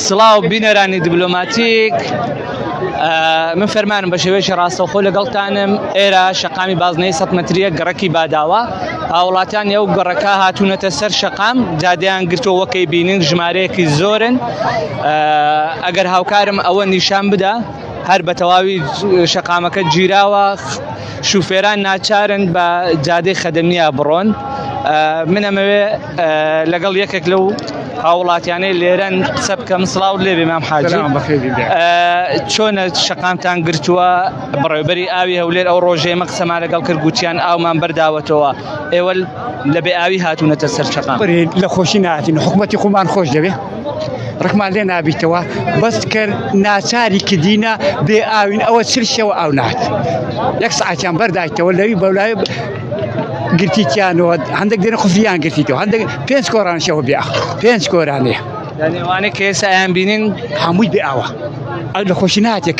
سڵاو بینەرانی دیبلۆماتیک من فەرمانم بە شێوەیەکی ڕاستەوخۆ لەگەڵتانم. ئێرە شەقامی بازنەی 100 مەتریە گەڕەکی باداوە. هاوڵاتیان ئەو گەڕەکە هاتوونەتە سەر شەقام، جادەیان گرتووە وەکەی بینین ژمارەیەکی زۆرن. ئەگەر هاوکارم ئەوە نیشان بدە هەر بە تەواوی شەقامەکە گیراوە، شوفێران ناچارن بە جادەی خەدەمیە بڕۆن. من ئەمەوێ لەگەڵ یەکێک لەو هاوڵاتیانەی لێرەن قسە بکەم. سڵاو لێبێ مام حاجی، چۆنە شەقامتان گرتووە؟ بەڕێوەبەری ئاوی هەولێر ئەو ڕۆژەی ئێمە قسەمان لەگەڵ کرد گوتیان ئاومان بەرداوەتەوە، ئێوە لە بێ ئاوی هاتوونەتە سەر شەقام. لە خۆشی نهاتین، حکومەتی خۆمان خۆش دەبێ، ڕقمان لێ نابیتەوە، بەس کرد ناچاری کردینە بێ ئاوین، ئەوە چرشەوە ئاو نات یەک سعاتیان بەردایتەوە لەوی بەولای گرتیتیانەوە، هەندێک دێنە خوفیان گرتیتەوە، هەندێک 5 کۆرانشەوە بێ 5 کۆرانەیە، یعنی ئەوانەی کە ئێستا ئەیان بینین هەمووی بێ ئاوە. لە خۆشی نهاتێ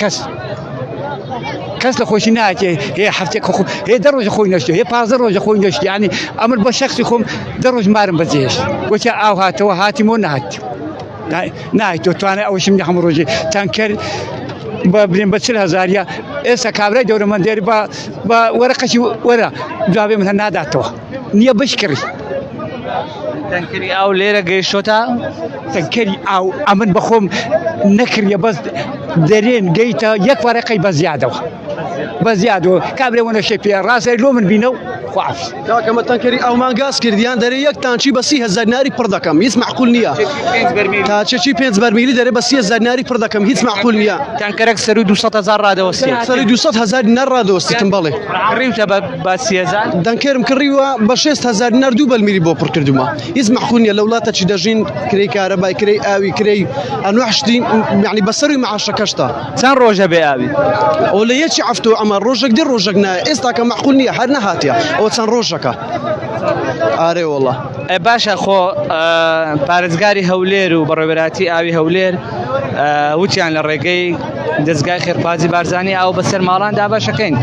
کەس لە خۆشی نهاتێ، هەیە هەفتێک هەیە 10 ڕۆژە خۆی نەشتێ، هەیە 15 ڕۆژە خۆی نەشتی، یعنی ئەمر بە شەخصی خۆم 10 ڕۆژ مارم بەجێهێشت، گوتیا ئاو هاتەوە هاتیمەوە نهات نایتۆ توانێ ئەوشم هەموو ڕۆژێ تانکەر بڵێن بە 40,000 ئێستا کابرای دەورومەندێری بە وەرەقەشی وەرە دوابێ من هەر ناداتەوە، نییە بشکڕی تەنکەری ئاو لێرە گەیشتۆتە. تەنکەری ئاو ئەمن بەخۆم نەکردە، بەس دەرێن گەیتە یەک وەرەقەی بە زیادەوە کابرای وەنەشەی پێ ڕاستە لۆ من بینە و خوافز تاکەمە تەنکەری ئەومان گاز کردیان دەرێ یەک تانچی بە 30,000 ناری پڕ دەکەم، هیچ معقول نییە. تاچێکی 5 بەرمیلی دەرێ بە 30,000 ناری پڕ دەکەم، هیچ معقول نییە. تەنکەرێک سەر 200,000 ڕادەوەستی، سەری 200,000 دینار ڕادەوەستیتم. بەڵێ ڕیوتە بە 30,000 دەنکەرم کڕیوە بە 6,000 دینار 2 بەرمیلی بۆ پڕ کردومە، هیچ معقول نییە. لە وڵاتە چی دەژین، کرێی کارەبای، کرێی ئاوی، کرێی ئەنواع شتی، یعنی بەسەروی مەعاشەکەشتا. چەند ڕۆژە بێ ئاوی؟ ئەو لە یەکی هەفتە ئەمە ڕۆژێک دی ڕۆژێک نایە، ئێستا کە معقول نییە، هەر نەهاتیە ئەوە چەند ڕۆژەکە. ئارێ وەڵڵا باشە. خۆ پارێزگاری هەولێر و بەڕێوەبەراتی ئاوی هەولێر وتیان لە ڕێگەی دەستگای خێرخوازی بارزانی ئاو بەسەر ماڵان دابەشەکەین،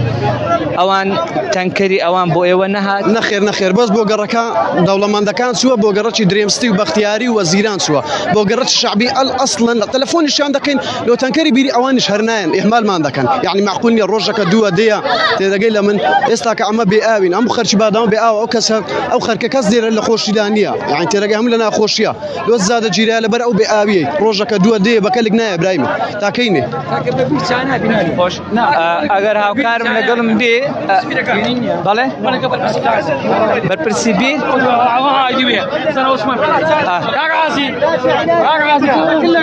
ئەوان تەنکەری ئەوان بۆ ئێوە نەهات؟ نەخێر بەس بۆ گەڕەکە دەوڵەمەندەکان چووە، بۆ گەڕەکی درێمستی و بەختیاری و وەزیران چووە، بۆ گەڕەکی شعبی ئەسڵەن تەلەفۆنیشیان دەکەین، لۆ تەنکەری بیری ئەوانیش هەر نایەن، ئیهمالمان دەکەن، یعنی معقول نییە ڕۆژەکە دووە دەیە تێدەگەی لە من ئێستا کە ئەمە بێ ئاوین، ئەم خەرکی بادام بێ ئاو، ئەو خەرکە کەس دێرە لە خۆشیدا نییە، یعنی تێدەگەی هەموو لە ناخۆشیە، لۆ زادە گیرا لەبەر ئەو بێ ئاویە، ڕۆژەکە دووە دەیە بەکەلێک نایە برایمە تاکەینێ. خۆش ئەگەر هاوکارم لەگەڵم بێ بەڵێ بەرپرسی بیر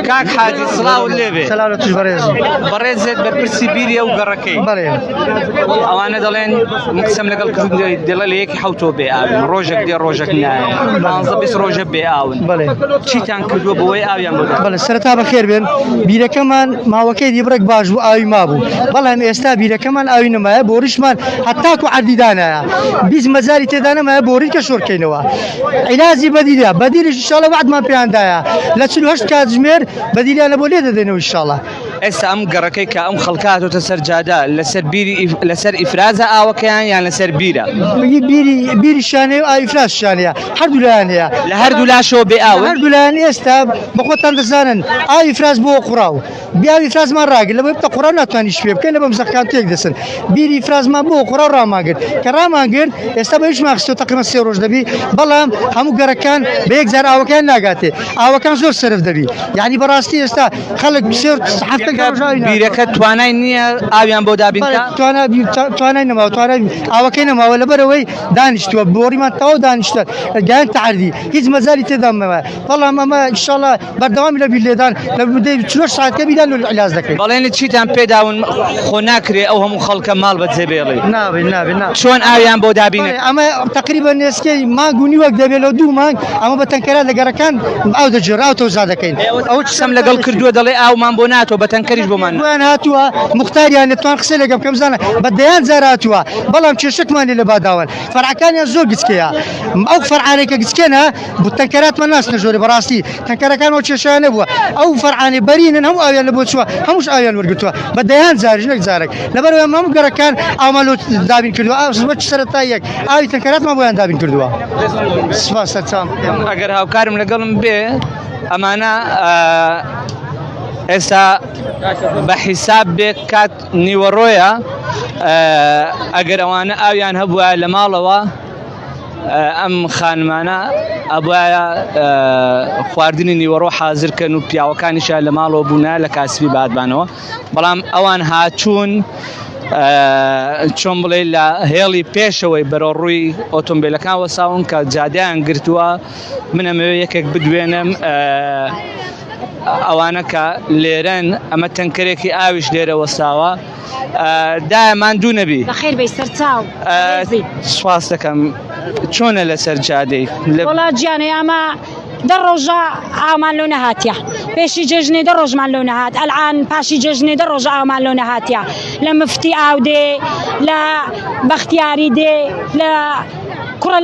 کاک حاجی سڵاو لێبێ. بەڕێزێت بەرپرسی بیری ئەو گەڕەکەی ئەوانە دەڵێن قسەم لەگەڵ کرد، دڵە لە یەکی حوتەوە بێ ئاون، ڕۆژێک دێ ڕۆژێک نایە، 15-20 ڕۆژە بێ ئاون. چیتان کردووە بۆی ئاویان بۆ؟ بەڵێ سەرەتا بەخێر بێن، بیرەکەمان ماوەکەی دیبڕێک باش بوو ئاوی مابوو، بەڵام ئێستا بیرەکەمان ئاوی نەمایە، بۆ ڕیشمان هەتاکو عەردیدانایە 20 مەزاری تێدا نەمایە بۆ ڕیکە شۆڕکەینەوە. عیلازی بەدیلە بەدیلیش ئینشاڵڵا وعدمان پێیاندایە لە 48 کاتژمێر بەدیلیانە بۆ لێ دەدەینەوە ئینشاڵڵا. ئێستا ئەم گەڕەکەی کە ئەم خەڵکاتۆتە سەر جادا لەسەر ئیفرازە ئاوەکەیان یان لەسەر بیرە؟ بیری شانەیە و ئاوی ئیفراز شانەیە، هەردوو لایەن هەیە، لە هەردوو لاشەوە بێ ئاو، هەردوو لایەن. ئێستا بە خۆتان دەزانن ئاوی ئیفراز بۆ قوڕاو، بیاوی ئیفرازمان ڕاگرت، لەبەر بتە قوڕاو ناتوانانی شپێ بکەین، لە بە مزەقەکان تێک دەسن. بیری ئیفرازمان بۆ قوڕاو ڕاماگرت، کە ڕاماگرت ئێستا بە هیچ ماخستەوە تەقریبەن 3 ڕۆژ دەبی، بەڵام هەموو گەڕەکان بە یەکجار ئاوەکەیان ناگاتێ، ئاوەکان زۆر سەرف دەبی، یعنی بەڕاستی ئێستا خەڵک بیرەکە توانای نییە ئاویان بۆ دابینکە، توانای نەماوە، ئاوەکەی نەماوە، لەبەرەوەی دانیشتووە بۆڕیمان تەواو دانیشتە گیان تەعەردی، هیچ مەزاری تێدا مەوە، بەڵام ئەمە ئینشاڵڵا بەردەوامی لە بیر لێدان لە مدەی 4 ساعتکە بیدان و عیلاج دەکەین. بەڵێنی چیتان پێداون خۆ ناکرێ ئەو هەموو خەڵکە ماڵ بەجێ بێڵێ؟ نابێت چۆن ئاویان بۆ دابینێت؟ ئەمە تقریبا نێسکەی مانگ و نیوەک دەبێت، لە 2 مانگ ئەمە بە تەنکەرە لە گەڕەکان ئاو دەجێڕا و تەوزا دەکەین. ئەو قسەم لەگەڵ کردووە دەڵێ ئاومان بۆ ناتۆ بە تەنکەریش بۆمان بۆیان هاتووە مختاریان نتوان قسە لەگەم کەم زانە بەدەیان زار هاتووە بەڵام کێشەکمانی لە باداوان فەرعەکانیان زۆر گچکەیە ئەو فەرعانێکە گچکێنە بۆ تەنکەراتمان ناسنە ژۆرە بەڕاستی تەنکەرەکان ئەو کێشیان نەبووە ئەو فەرعانێ بەرینن هەموو ئاویان لە بۆ چووە هەمووش ئاویان وەرگتووە بەدەیان زاریش نەک زارێک لەبەرەوە هەموو گەڕەکان ئامالۆ دابین کردووە ئاوە سەرەتاییەک ئاوی تەنکەراتمان بۆیان دابین کردووە سپاس چام ئەگەر هاوکارم لەگەڵم بێ ئەمانە ئێستا بە حیساب بێ کات نیوەڕۆیە ئەگەر ئەوانە ئاویان هەبووە لە ماڵەوە ئەم خانمانە ئەبایە خواردنی نیوەڕۆ حازرکەن و پیاوەکانیشیان لە ماڵەوە بوونە لە کاسبی بادبانەوە بەڵام ئەوان هاچوون چۆن بڵێ لە هێڵی پێشەوەی بەرەو ڕووی ئۆتۆمبیلەکان وەساون کە جادەیان گرتووە منەمەوێ یەکێک بدوێنم ئەوانە کە لێرەن ئەمە تەنکەرێکی ئاویش لێرە وەساوە دایەمان دوو نەبی بەخێر بەی سەرچاو سواس دەکەم چۆنە لەسەر جادەی وڵا گیانێ ئەمە دە ڕۆژە ئامان لۆ نەهاتیە پێشی جێژنێ دە ڕۆژمان لۆ نەهات ئەلعان پاشی جێژنێ دە ڕۆژە ئامان لۆ نەهاتیە لە مفتی ئاو دێ لە بەختیاری دێ لە کوڕە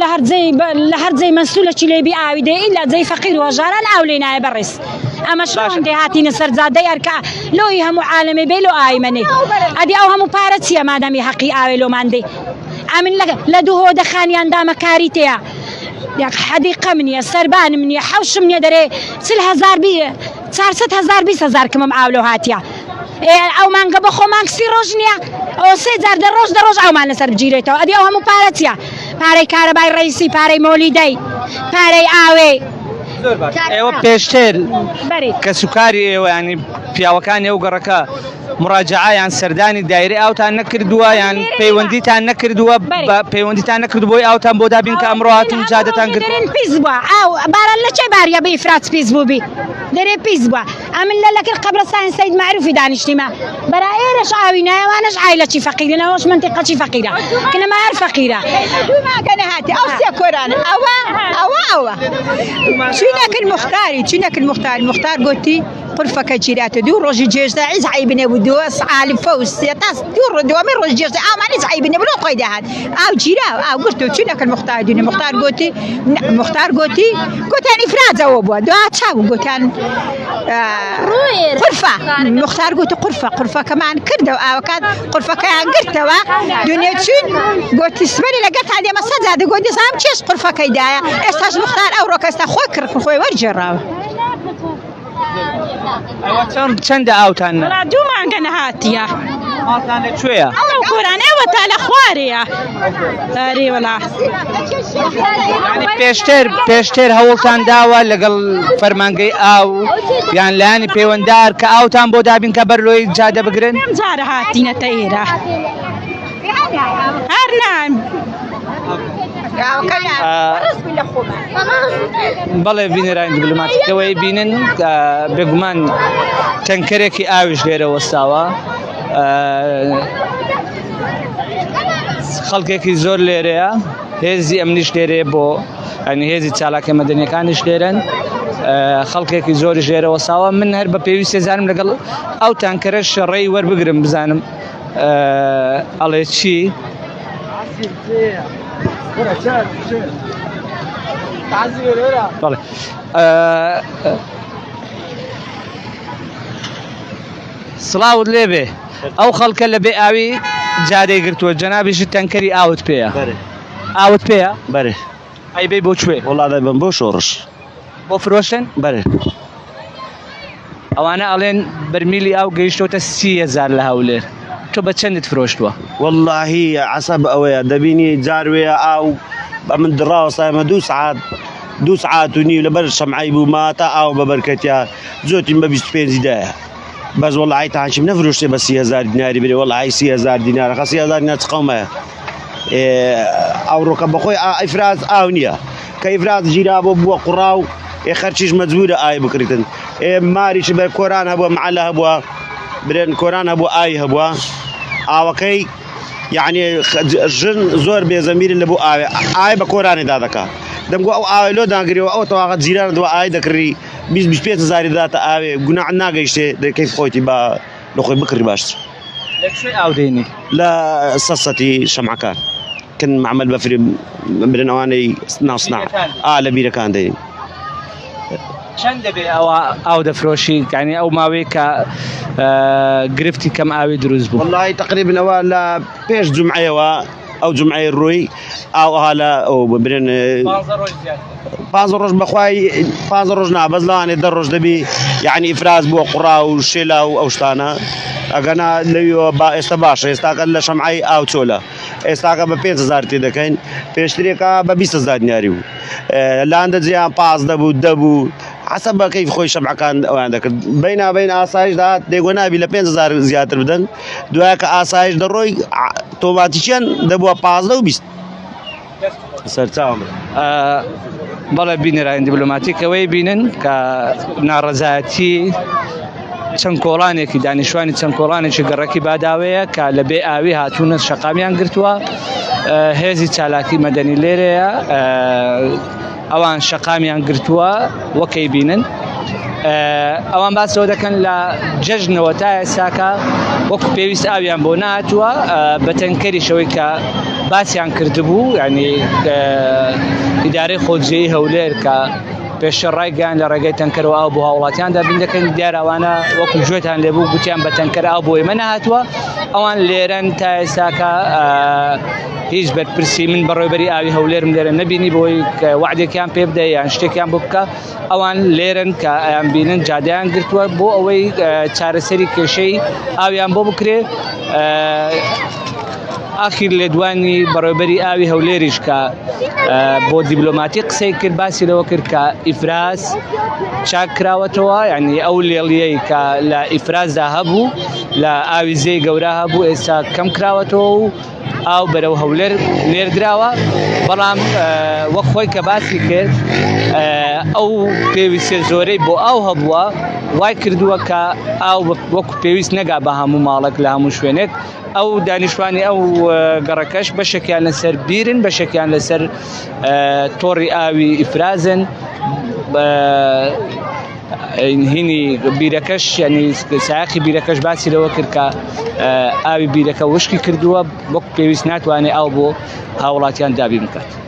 لە هەرجەی مەسوولەکی لێبی ئاوی دێ ئیلا جەی فەقیر و هەژاران ئاو لێ نایە بەڕێز ئەمە شڵۆن دێ هاتینە سەر جادەی ئەرکە لۆی هەموو عالەمێ بێ لۆ ئایمەنێ ئەدی ئەو هەموو پارە چییە مادەمی حەقی ئاوێ لۆمان دێ ئەمن لە دوو هۆدەخانیان دامەکاری تەیە حەدیقە منیە سەربانم نییە حەوشم نییە دەرێ 400,000 کەمەم ئاو لەو هاتیە ئەو مانگە بە خۆ مانگسی ڕۆژ نییە ئەو 3 جار ڕۆژ ئەومان لەسەر بگیرێتەوە ئەدی ئەو هەموو پارە چییە پارەی کارەبای ڕئیسی پارەی مۆلیدەی پارەی ئاوێ ئێوە پێشتر کە سوکاری ئێوە ینی پیاوەکان ئێو گەڕەکە مراجعایان سەردانی دایرەی ئاوتان نەکردووە یان پەیوەندیتان نەکردووە پەیوەندیتان نەکردبووی ئاوتان بۆ دابین کە ئەمڕۆ هاتن جادەتان کرد پیس بووە ئاو باران لە چێ باریە بە ئیفرات پیس بووبی دەرێ پیس بووە ئەمن لە لەکرد قەبرستانی سەید معروفی دانیشتیمە بەرا ئێرەش ئاوی نایوانش عایلەکی فەقیرن ئەوەش منتیقەکی فەقیرە کەنەما هەر فەقیرە دوماکەنە هاتی ئەو سێ کۆرانە ئەوە چینەکرد مختار گوتی قرفەکە جیراتە دوو ڕۆژی جێژدا هیچ عیبنە بوو دووە سعالی فەوز تاس دووەمە ڕۆژ جێژدا ئامان هیچ عیبنە بلۆ خۆی داهات ئاو جیرا ئاو گرت و چینەکرد مختار گوتی گوتان ئیفرازەوە بووە دو چاو گوتان قرفە مختار گوتی قرفەکەمان کردەوە ئاوەکان قرفەکەیان گرتەوە دنیا چون گوتی سبەری لەگەڵتان دێمە سەجادە گوتی سام چێش قرفەکەیدایە ئێستاش مختار ئەو ڕۆکەستا خۆی کرد خۆی وەرجێڕاوە چەندە ئاوتان دوو مانگە نەهاتیە کوێیە ئەو کۆرانە ئێوە تا لە خوارەیە ئەرێ وەڵا پێشتر هەوڵتان داوە لەگەڵ فەرمانگەی ئاو یان لایانی پەیوەنددار کە ئاوتان بۆ دابین کە بەرلۆی جادە بگرن جارە هاتینەتە ئێرە هەر نان بەڵێ بینەرانی دیبلۆماتیکەوەی بینن بێگومان تەنکەرێکی ئاویش لێرە وەستاوە خەڵکێکی زۆر لێرەیە هێزی ئەمنیش لێرەیە بۆ ئەنی هێزی چالاکە مەدەنیەکانیش لێرن خەڵکێکی زۆریش لێرە وەساوە من هەر بە پێویستی زانم لەگەڵ ئەو تانکەرەش ڕێی وەربگرم بزانم ئەڵێ چی سڵاوت لێبێ ئەو خەڵکە لە بێ ئاوی جادەی گرتووە جەنابیشی تەنکەری ئاوت پێیە ئاوت پێیە بەرێ ئەیبەی بۆ کوێ وڵادە بم بۆ شۆڕش بۆ فرۆشتن بەرێ ئەوانە ئەڵێن بەرمیلی ئاو گەیشتۆتە 30,000 لە هەولێر تۆ بە چەندت فرۆشتووە واللهی عسەب ئەوەیە دەبینی جاروێە ئاو بە من دڕاوەستایمە 2 سعات و نیو لەبەر شەمعی بوو ماتە ئاو بە بەرکەتیا زۆتیم بە 25 دایە بەس وەڵی تاانشم نەفرۆشتێ بە 30,000 دیناری برێ وەڵی 30,000 دینارە خە 30,000 دینار چقەمەیە ئەو ڕۆکە بەخۆی ئیفراز ئاو نییە کە ئیفراز ژیرا بۆ بووە قوڕاو خەرچیش مەجبورە ئای بکردن ماریش بە کۆران هەبووە معلە هەبووە برێن کۆران هەبوو ئای هەبووە ئاوەکەی یعنی ژن زۆر بێزەمیرن لە بۆ ئاوێ ئای بە کۆرانێدا دەکات دەمگو ئەو ئاوی لۆ داگریەوە ئەو تەواقەت جیران دووە ئای دەکڕی 25 زاری داتە ئاوێ گوناح ناگەیشتێ دەکەی خۆیتی بە لەخۆی بکڕی باشتر لەکوێ ئاو دێنی لە سەسەتی شەمعەکان کن معمل بەفری برن ئەوانەی ناسنا لە بیرەکان دەین چەند دەبێ ئەوە ئاو دەفرۆشی یعنی ئەو ماوەی کە گرفتی کەم ئاوی دروست بوو والله تقریبنەوە لە پێش جمعەوە ئەو جمعەی ڕووی ئاوها لە ئەو ببرن 5 ڕۆژ بەخوای 5 ڕۆژ نابەز لەوانێ 10 ڕۆژ دەبی یعنی ئیفراز بووە قوڕا و شێلا و ئەو شتانە ئەگەنا لەویەوە با ئێستا باشە ئێستاکە لە شەمعای ئاو چۆلە ئێستاکە بە 5,000 تێ دەکەین پێشترێکە بە 20,000 دیاری بوو لاندە جیان 5 دەبوو دەبوو حسب بە کەیف خۆی شەمعەکان ئەویان دەکرد بەینابەین ئاسایشدا دێگۆ نابی لە 5,000 زیاتر بدەن دوایە کە ئاسایش دەڕۆی تۆماتیکیان دەبووە 15 و 20 سەرچاوم بەڵێ بینەرانی دیبلۆماتیکەوەی بینن کە ناڕەزایەتی چەند کۆڵانێکی دانیشتوانی چەند کۆڵانێکی گەڕەکی باداوەیە کە لە بێ ئاوی هاتوونە شەقامیان گرتووە هێزی چالاکی مەدەنی لێرەیە ئەوان شەقامیان گرتووە وەکەی بینن ئەوان باسەوە دەکەن لە جەژنەوە تا ئێستاکە وەکو پێویست ئاویان بۆ نهاتووە بە تەنکەری شەوەی کە باسییان کردبوو ینی ئیدارەی خۆجێی هەولێر کە پێشتر ڕایگەیان لە ڕێگەی تەنکەرەوە ئاو بۆ هاوڵاتیاندا بین دەکەن دیارەوانە وەکو گوێتان لێبوو گوتیان بە تەنکەر ئاو بۆ ئێمە نهاتووە ئەوان لێرەن تا ئێستاکە هیچ بەرپرسی من بەڕێوەبەری ئاوی هەولێرم لێرە نەبینی بۆی وعدێکیان پێ بدە یان شتێکیان بۆ بکە ئەوان لێرن کە ئەیان بینن جادەیان گرتووە بۆ ئەوەی چارەسەری کێشەی ئاویان بۆ بکرێ ئاخیر لێدوانی بەڕێوەبەری ئاوی هەولێریش کە بۆ دیبلۆماتی قسەی کرد باسی لەوە کرد کە ئیفراز چاک کراوەتەوە یعنی ئەو لێڵیەی کە لە ئیفرازدا هەبوو لە ئاوی زێی گەورە هەبوو ئێستا کەم کراوەتەوە و ئاو بەرەو هەولێر لێرگراوە بەڵام وەک خۆی کە باسی کرد ئەو پێویستە زۆرەی بۆ ئاو هەبووە وای کردووە کە ئاو وەکو پێویست نەگا بە هەموو ماڵک لە هەموو شوێنێک ئەو دانیشتوانی ئەو گەڕەکەش بەشێکیان لەسەر بیرن بەشێکیان لەسەر تۆڕی ئاوی ئیفرازن هینی بیرەکەش ینی سایقی بیرەکەش باسی لەوە کرد کە ئاوی بیرەکە وشکی کردووە وەک پێویست ناتوانێت ئاو بۆ هاوڵاتیان دابین بکات